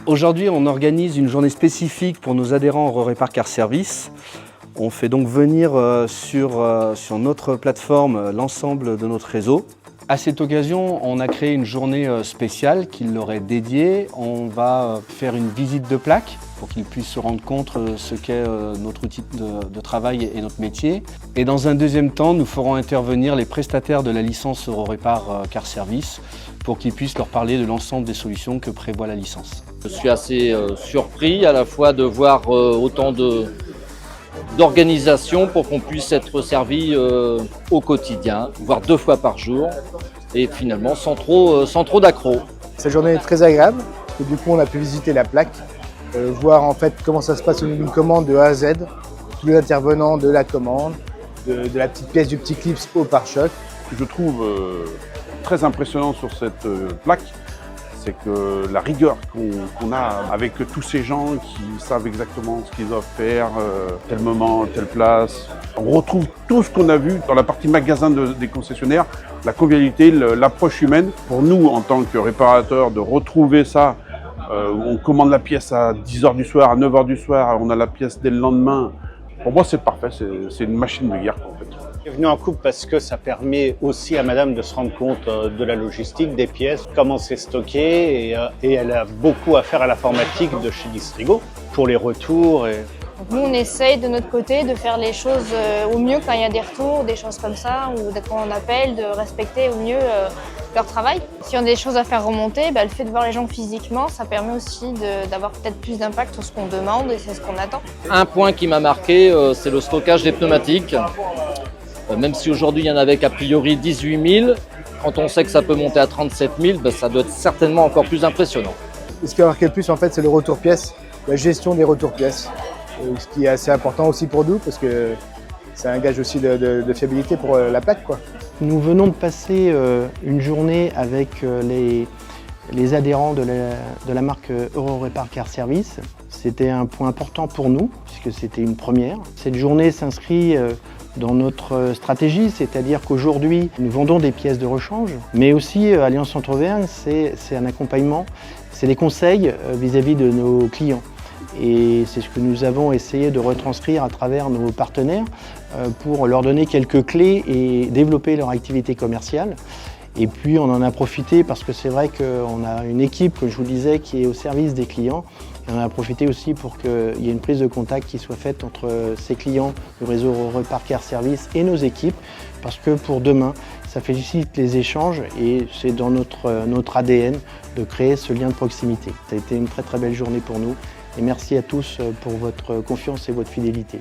Aujourd'hui, on organise une journée spécifique pour nos adhérents Eurorepar Car Service. On fait donc venir sur notre plateforme l'ensemble de notre réseau. À cette occasion, on a créé une journée spéciale qui leur est dédiée. On va faire une visite de plaque pour qu'ils puissent se rendre compte ce qu'est notre outil de travail et notre métier. Et dans un deuxième temps, nous ferons intervenir les prestataires de la licence Eurorepar Car Service pour qu'ils puissent leur parler de l'ensemble des solutions que prévoit la licence. Je suis assez surpris à la fois de voir autant d'organisation pour qu'on puisse être servi au quotidien, voire 2 fois par jour, et finalement sans trop d'accros. Cette journée est très agréable, parce que du coup on a pu visiter la plaque, voir en fait comment ça se passe au niveau d'une commande de A à Z, tous les intervenants de la commande, de la petite pièce du petit clip au pare-choc. Ce que je trouve très impressionnant sur cette plaque, c'est que la rigueur qu'on a avec tous ces gens qui savent exactement ce qu'ils doivent faire, tel moment, telle place. On retrouve tout ce qu'on a vu dans la partie magasin des concessionnaires, la convivialité, l'approche humaine. Pour nous, en tant que réparateurs, de retrouver ça, on commande la pièce à 10h du soir, à 9h du soir, on a la pièce dès le lendemain. Pour moi, c'est parfait, c'est une machine de guerre en fait. Je suis venu en couple parce que ça permet aussi à madame de se rendre compte de la logistique, des pièces, comment c'est stocké et elle a beaucoup à faire à l'informatique de chez Distrigo pour les retours. Donc nous on essaye de notre côté de faire les choses au mieux quand il y a des retours, des choses comme ça, ou quand on appelle, de respecter au mieux leur travail. Si on a des choses à faire remonter, le fait de voir les gens physiquement, ça permet aussi d'avoir peut-être plus d'impact sur ce qu'on demande et c'est ce qu'on attend. Un point qui m'a marqué, c'est le stockage des pneumatiques. Même si aujourd'hui il y en avait qu'a priori 18 000, quand on sait que ça peut monter à 37 000, ça doit être certainement encore plus impressionnant. Ce qui a marqué le plus en fait, c'est le retour pièces, la gestion des retours pièces. Ce qui est assez important aussi pour nous parce que c'est un gage aussi de fiabilité pour la plaque, quoi. Nous venons de passer une journée avec les adhérents de la marque Eurorepar Car Service. C'était un point important pour nous puisque c'était une première. Cette journée s'inscrit dans notre stratégie, c'est-à-dire qu'aujourd'hui, nous vendons des pièces de rechange, mais aussi Alliance Centre-Auvergne, c'est un accompagnement, c'est des conseils vis-à-vis de nos clients. Et c'est ce que nous avons essayé de retranscrire à travers nos partenaires pour leur donner quelques clés et développer leur activité commerciale. Et puis on en a profité parce que c'est vrai qu'on a une équipe, comme je vous le disais, qui est au service des clients. Et on en a profité aussi pour qu'il y ait une prise de contact qui soit faite entre ces clients du réseau Eurorepar Car Service et nos équipes, parce que pour demain, ça facilite les échanges et c'est dans notre ADN de créer ce lien de proximité. Ça a été une très très belle journée pour nous et merci à tous pour votre confiance et votre fidélité.